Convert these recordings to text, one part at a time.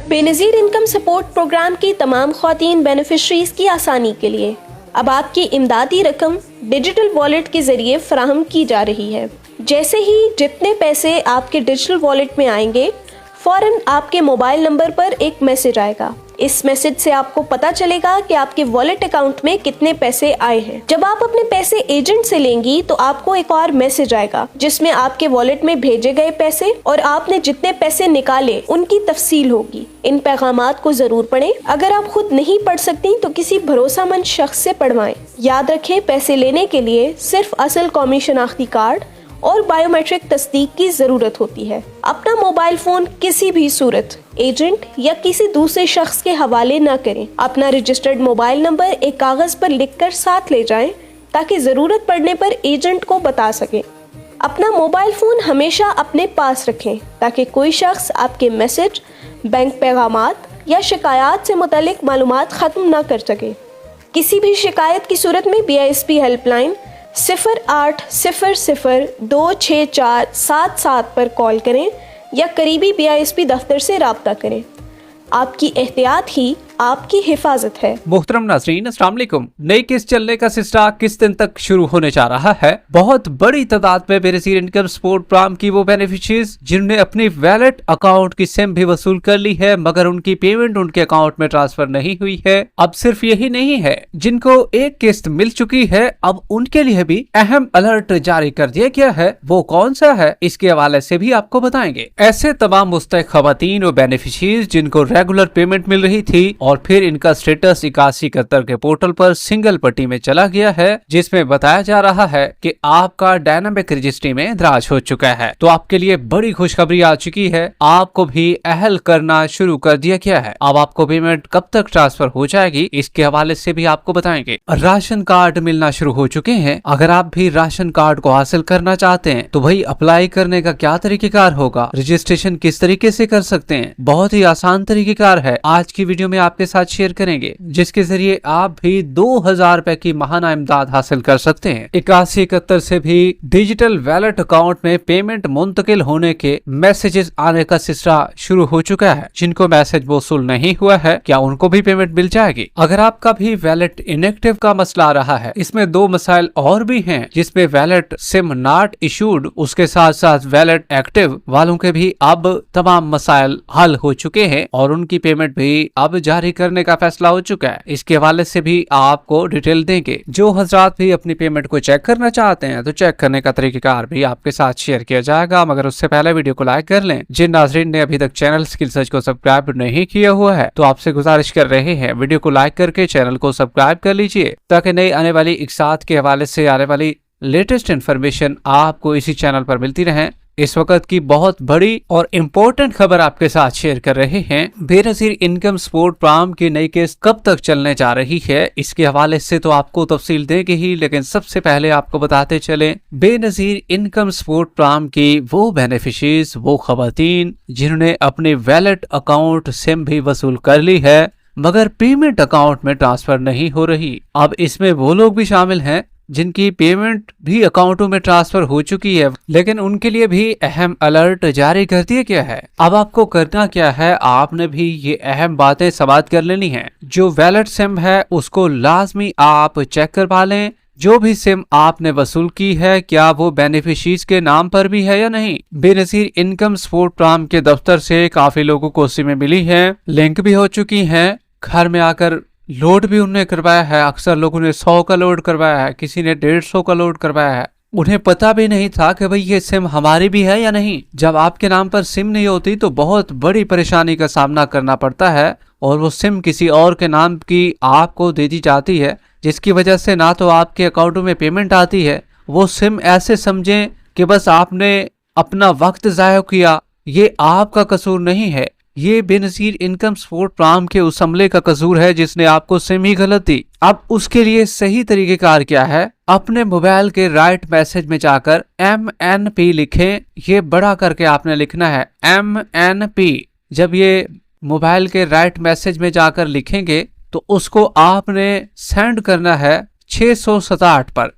Benazir income support programme की तमाम ख़वातीन बेनिफिशरीज की आसानी के लिए अब आपकी इमदादी रकम डिजिटल वॉलेट के ज़रिए फ़राहम की जा रही है। जैसे ही जितने पैसे आपके डिजिटल वॉलेट में आएंगे, फ़ौरन आपके मोबाइल नंबर पर एक मैसेज आएगा। इस मैसेज से आपको पता चलेगा कि आपके वॉलेट अकाउंट में कितने पैसे आए हैं। जब आप अपने पैसे एजेंट से लेंगी तो आपको एक और मैसेज आएगा जिसमें आपके वॉलेट में भेजे गए पैसे और आपने जितने पैसे निकाले उनकी तफसील होगी। इन पैगामात को जरूर पढ़ें। अगर आप खुद नहीं पढ़ सकती तो किसी भरोसेमंद शख्स से पढ़वाएं। याद रखें, पैसे लेने के लिए सिर्फ असल कौमी शनाख्ती कार्ड और बायोमेट्रिक तस्दीक की जरूरत होती है। अपना मोबाइल फोन किसी भी सूरत एजेंट या किसी दूसरे शख्स के हवाले न करें। अपना रजिस्टर्ड मोबाइल नंबर एक कागज पर लिखकर साथ ले जाएं ताकि जरूरत पड़ने पर एजेंट को बता सकें। अपना मोबाइल फोन हमेशा अपने पास रखें ताकि कोई शख्स आपके मैसेज, बैंक पैगामात या शिकायत से मुतालिक मालूमात खत्म न कर सके। किसी भी शिकायत की सूरत में BISP हेल्पलाइन 0800-264-77 पर कॉल करें या करीबी BISP दफ्तर से राब्ता करें। आपकी एहतियात ही आपकी हिफाजत है। मोहतरम नाज़रीन, अस्सलाम वालेकुम। नई किस्त चलने का सिलसिला किस दिन तक शुरू होने जा रहा है? बहुत बड़ी तादाद में बेनज़ीर इनकम सपोर्ट प्रोग्राम की वो बेनिफिशियरीज जिन्होंने अपनी वैलेट अकाउंट की सिम भी वसूल कर ली है मगर उनकी पेमेंट उनके अकाउंट में ट्रांसफर नहीं हुई है। अब सिर्फ यही नहीं है, जिनको एक किस्त मिल चुकी है अब उनके लिए भी अहम अलर्ट जारी कर दिया गया है। वो कौन सा है, इसके हवाले से भी आपको बताएंगे। ऐसे तमाम मुस्तहिक खवातीन और बेनिफिशियरीज जिनको रेगुलर पेमेंट मिल रही थी और फिर इनका स्टेटस 8171 के पोर्टल पर सिंगल पट्टी में चला गया है जिसमें बताया जा रहा है कि आपका डायनामिक रजिस्ट्री में इंदराज हो चुका है। तो आपके लिए बड़ी खुशखबरी आ चुकी है, आपको भी अहल करना शुरू कर दिया गया है। अब आपको पेमेंट कब तक ट्रांसफर हो जाएगी, इसके हवाले से भी आपको बताएंगे। राशन कार्ड मिलना शुरू हो चुके हैं। अगर आप भी राशन कार्ड को हासिल करना चाहते हैं तो भाई अप्लाई करने का क्या तरीकेकार होगा, रजिस्ट्रेशन किस तरीके से कर सकते हैं, बहुत ही आसान तरीकेकार है। आज की वीडियो में आपके साथ शेयर करेंगे जिसके जरिए आप भी 2000 रुपए की माहाना इमदाद हासिल कर सकते हैं। 8171 से भी डिजिटल वैलेट अकाउंट में पेमेंट मुंतकिल होने के मैसेजेस आने का सिलसिला शुरू हो चुका है। जिनको मैसेज वसूल नहीं हुआ है क्या उनको भी पेमेंट मिल जाएगी? अगर आपका भी वैलेट इनएक्टिव का मसला आ रहा है, इसमें दो मसाइल और भी हैं जिसमें वैलेट सिम नॉट इशूड, उसके साथ साथ वैलेट एक्टिव वालों के भी अब तमाम मसाइल हल हो चुके हैं और उनकी पेमेंट भी अब जारी करने का फैसला हो चुका है। इसके हवाले से भी आपको डिटेल देंगे। जो हजरात भी अपनी पेमेंट को चेक करना चाहते हैं तो चेक करने का तरीकेकार भी आपके साथ शेयर किया जाएगा, मगर उससे पहले वीडियो को लाइक कर लें। जिन नाज़रीन ने अभी तक चैनल स्किल सर्च को सब्सक्राइब नहीं किया हुआ है तो आपसे गुजारिश कर रहे हैं वीडियो को लाइक करके चैनल को सब्सक्राइब कर लीजिए ताकि नई आने वाली इकसात के हवाले से आने वाली लेटेस्ट इन्फॉर्मेशन आपको इसी चैनल पर मिलती रहे। इस वक्त की बहुत बड़ी और इम्पोर्टेंट खबर आपके साथ शेयर कर रहे हैं। बेनज़ीर इनकम सपोर्ट प्रोग्राम की नई किस्त कब तक चलने जा रही है, इसके हवाले से तो आपको तफसील देंगे ही, लेकिन सबसे पहले आपको बताते चले बेनज़ीर इनकम सपोर्ट प्रोग्राम की वो बेनिफिशरीज, वो खवातीन जिन्होंने अपने वैलेट अकाउंट सिम भी वसूल कर ली है मगर पेमेंट अकाउंट में ट्रांसफर नहीं हो रही। अब इसमें वो लोग भी शामिल हैं जिनकी पेमेंट भी अकाउंटों में ट्रांसफर हो चुकी है, लेकिन उनके लिए भी अहम अलर्ट जारी कर दिया गया है। अब आपको करना क्या है, आपने भी ये अहम बातें समाप्त कर लेनी है। जो वैलेट सिम है उसको लाजमी आप चेक करवा लें। जो भी सिम आपने वसूल की है क्या वो बेनिफिशरीज के नाम पर भी है या नहीं। बेनज़ीर इनकम सपोर्ट प्रोग्राम के दफ्तर से काफी लोगों को सिमें मिली है, लिंक भी हो चुकी है, घर में आकर लोड भी उन्होंने करवाया है। अक्सर लोगों ने 100 का लोड करवाया है, किसी ने 150 का लोड करवाया है। उन्हें पता भी नहीं था कि भाई ये सिम हमारी भी है या नहीं। जब आपके नाम पर सिम नहीं होती तो बहुत बड़ी परेशानी का सामना करना पड़ता है और वो सिम किसी और के नाम की आपको दे दी जाती है, जिसकी वजह से ना तो आपके अकाउंटों में पेमेंट आती है। वो सिम ऐसे समझें कि बस आपने अपना वक्त ज़ाया किया, ये आपका कसूर नहीं है, ये बेनज़ीर इनकम सपोर्ट प्रोग्राम के उस अमले का कसूर है जिसने आपको सिम ही गलत दी। अब उसके लिए सही तरीकेकार क्या है, अपने मोबाइल के राइट मैसेज में जाकर MNP लिखें। ये बड़ा करके आपने लिखना है MNP। जब ये मोबाइल के राइट मैसेज में जाकर लिखेंगे तो उसको आपने सेंड करना है 667 पर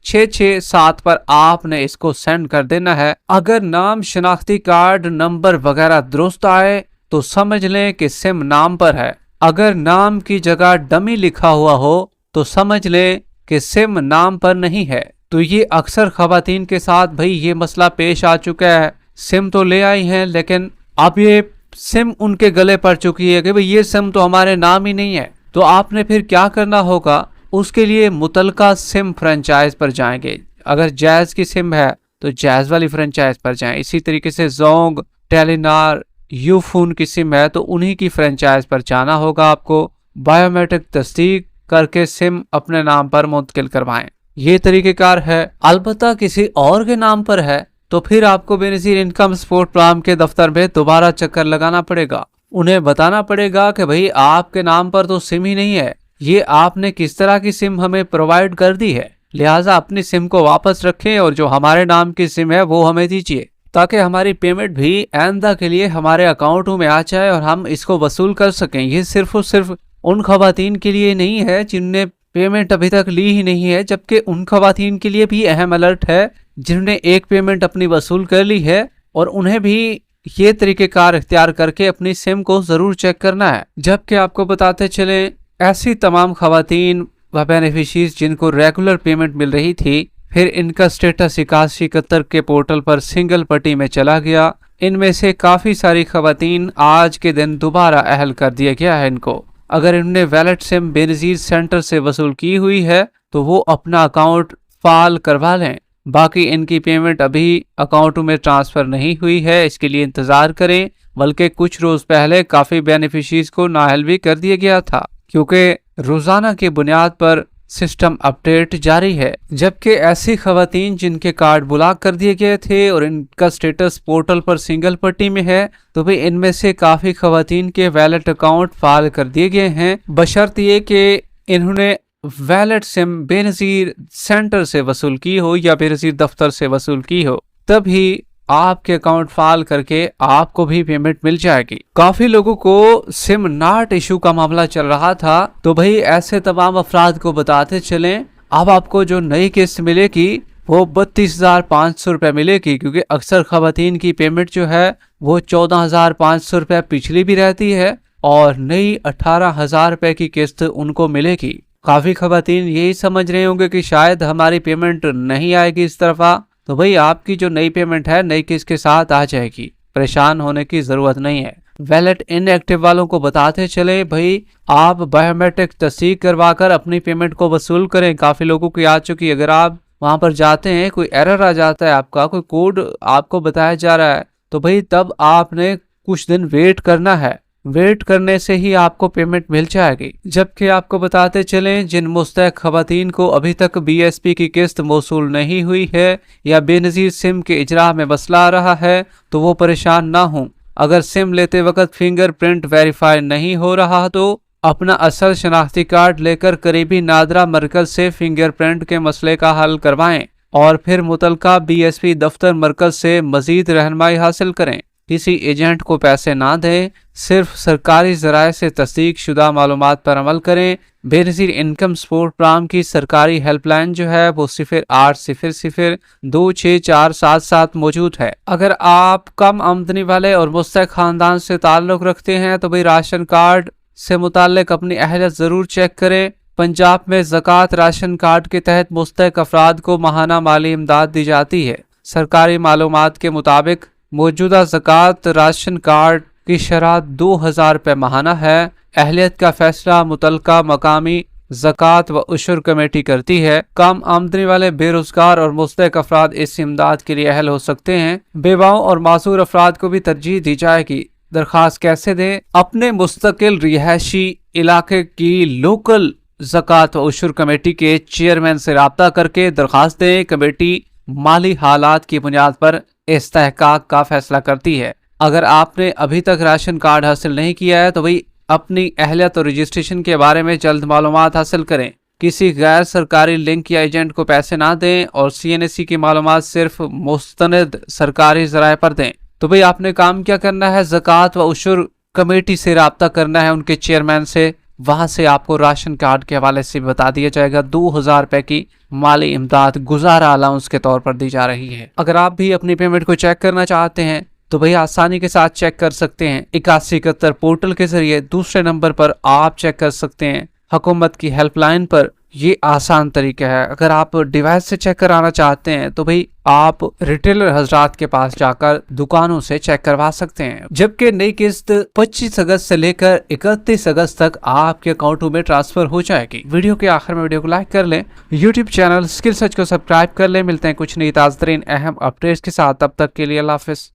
667 पर आपने इसको सेंड कर देना है। अगर नाम, शनाख्ती कार्ड नंबर वगैरह दुरुस्त आए तो समझ लें कि सिम नाम पर है। अगर नाम की जगह डमी लिखा हुआ हो तो समझ लें कि सिम नाम पर नहीं है। तो ये अक्सर खवातीन के साथ भाई ये मसला पेश आ चुका है। सिम तो ले आई हैं लेकिन अब ये सिम उनके गले पड़ चुकी है कि भाई ये सिम तो हमारे नाम ही नहीं है। तो आपने फिर क्या करना होगा, उसके लिए मुतलका सिम फ्रेंचाइज पर जाएंगे। अगर जैज़ की सिम है तो जैज़ वाली फ्रेंचाइज पर जाएं। इसी तरीके से जोंग, टेलीनार, यूफोन की सिम है तो उन्हीं की फ्रेंचाइज पर जाना होगा आपको। बायोमेट्रिक तस्दीक करके सिम अपने नाम पर मुंतकिल करवाएं। ये तरीकेकार है। अलबत्ता किसी और के नाम पर है तो फिर आपको बेनज़ीर इनकम सपोर्ट प्रोग्राम के दफ्तर में दोबारा चक्कर लगाना पड़ेगा। उन्हें बताना पड़ेगा कि भाई आपके नाम पर तो सिम ही नहीं है, ये आपने किस तरह की सिम हमें प्रोवाइड कर दी है, लिहाजा अपनी सिम को वापस रखें और जो हमारे नाम की सिम है वो हमें दीजिए, ताकि हमारी पेमेंट भी आइंदा के लिए हमारे अकाउंटों में आ जाए और हम इसको वसूल कर सकें। ये सिर्फ और सिर्फ उन खवातीन के लिए नहीं है जिनने पेमेंट अभी तक ली ही नहीं है, जबकि उन खवातीन के लिए भी अहम अलर्ट है जिन्होंने एक पेमेंट अपनी वसूल कर ली है और उन्हें भी ये तरीकेकार इख्तियार करके अपनी सिम को जरूर चेक करना है। जबकि आपको बताते चले ऐसी तमाम खवातीन व बेनिफिशरीज जिनको रेगुलर पेमेंट मिल रही थी, फिर इनका स्टेटस 8171 के पोर्टल पर सिंगल पट्टी में चला गया। इनमें से काफी सारी खवातीन आज के दिन दोबारा अहल कर दिया गया है इनको। अगर इन्होंने वैलेट सिम बेनज़ीर सेंटर से वसूल की हुई है तो वो अपना अकाउंट फाल करवा लें। बाकी इनकी पेमेंट अभी अकाउंटों में ट्रांसफर नहीं हुई है, इसके लिए इंतजार करें। बल्कि कुछ रोज पहले काफी बेनिफिशरीज को नाअहल भी कर दिया गया था, क्योंकि रोजाना की बुनियाद पर सिस्टम अपडेट जारी है। जबकि ऐसी खवातीन जिनके कार्ड ब्लॉक कर दिए गए थे और इनका स्टेटस पोर्टल पर सिंगल पट्टी में है, तो भाई इनमें से काफी खवातीन के वैलेट अकाउंट फाल कर दिए गए हैं, बशर्त ये कि इन्होंने वैलेट सिम बेनज़ीर सेंटर से वसूल की हो या बेनज़ीर दफ्तर से वसूल की हो, तभी आपके अकाउंट फाल करके आपको भी पेमेंट मिल जाएगी। काफी लोगों को सिम नॉट इशू का मामला चल रहा था, तो भाई ऐसे तमाम अफराद को बताते चलें अब आपको जो नई किस्त मिलेगी वो 32,500 रुपये मिलेगी, क्योंकि अक्सर खवातीन की पेमेंट जो है वो 14,500 रुपये पिछली भी रहती है और नई 18,000 रुपये की किस्त उनको मिलेगी। काफी खवातीन यही समझ रहे होंगे कि शायद हमारी पेमेंट नहीं आएगी इस तरफा, तो भाई आपकी जो नई पेमेंट है नई किस्त के साथ आ जाएगी, परेशान होने की जरूरत नहीं है। वैलेट इनएक्टिव वालों को बताते चले भाई आप बायोमेट्रिक तस्दीक करवाकर अपनी पेमेंट को वसूल करें। काफी लोगों की आ चुकी, अगर आप वहां पर जाते हैं कोई एरर आ जाता है, आपका कोई कोड आपको बताया जा रहा है, तो भाई तब आपने कुछ दिन वेट करना है। वेट करने से ही आपको पेमेंट मिल जाएगी। जबकि आपको बताते चलें जिन मुस्तहक खवातीन को अभी तक BSP की किस्त मौसूल नहीं हुई है या बेनज़ीर सिम के इजरा में मसला आ रहा है, तो वो परेशान ना हों। अगर सिम लेते वक्त फिंगरप्रिंट वेरीफाई नहीं हो रहा तो अपना असल शनाख्ती कार्ड लेकर करीबी नादरा मरकज से फिंगरप्रिंट के मसले का हल करवाएं और फिर मुतलका BSP दफ्तर मरकज से मजीद रहनुमाई हासिल करें। किसी एजेंट को पैसे ना दें, सिर्फ सरकारी जराए से तस्दीक शुदा मालूमात पर अमल करें। बेनज़ीर इनकम सपोर्ट प्रोग्राम की सरकारी हेल्पलाइन जो है वो 0800-26477 मौजूद है। अगर आप कम आमदनी वाले और मुस्तहक खानदान से ताल्लुक रखते हैं तो भाई राशन कार्ड से मुताल्लिक अपनी अहलियत जरूर चेक करें। पंजाब में ज़कात राशन कार्ड के तहत मुस्तहक अफराद को माहाना माली इमदाद दी जाती है। सरकारी मालूमात के मुताबिक मौजूदा ज़कात राशन कार्ड की शरह 2,000 रुपये माहाना है। अहलियत का फैसला मुतलका मकामी ज़कात व उशर कमेटी करती है। कम आमदनी वाले बेरोजगार और मुस्तहक अफराद इस इमदाद के लिए अहल हो सकते हैं। बेवाओं और मासूर अफराद को भी तरजीह दी जाएगी। दरख्वास्त कैसे दें? अपने मुस्तकिल रिहायशी इलाके की लोकल ज़कात व उशर कमेटी के चेयरमैन से रब्ता करके दरख्वास्त दें। कमेटी माली हालात की बुनियाद पर इस्तेहकाक का फैसला करती है। अगर आपने अभी तक राशन कार्ड हासिल नहीं किया है तो भाई अपनी अहलियत और रजिस्ट्रेशन के बारे में जल्द मालूमात हासिल करें। किसी गैर सरकारी लिंक या एजेंट को पैसे ना दें और CNSE की मालूमात सिर्फ मुस्तनद सरकारी जराए पर दें। तो भाई आपने काम क्या करना है, ज़कात व उशर कमेटी से रब्ता करना है, उनके चेयरमैन से। वहां से आपको राशन कार्ड के हवाले से बता दिया जाएगा 2,000 रुपए की माली इमदाद गुजारा अलाउंस के तौर पर दी जा रही है। अगर आप भी अपनी पेमेंट को चेक करना चाहते हैं तो भैया आसानी के साथ चेक कर सकते हैं। 8171 पोर्टल के जरिए दूसरे नंबर पर आप चेक कर सकते हैं। हुकूमत की हेल्पलाइन पर ये आसान तरीका है। अगर आप डिवाइस से चेक कराना चाहते हैं तो भाई आप रिटेलर हजरात के पास जाकर दुकानों से चेक करवा सकते हैं। जबकि नई किस्त 25 अगस्त से लेकर 31 अगस्त तक आपके अकाउंटों में ट्रांसफर हो जाएगी। वीडियो के आखिर में वीडियो को लाइक कर लें, यूट्यूब चैनल स्किल सर्च को सब्सक्राइब कर लें। मिलते हैं कुछ नई ताज़ा तरीन अहम अपडेट्स के साथ, तब तक के लिए अल्लाह हाफिज।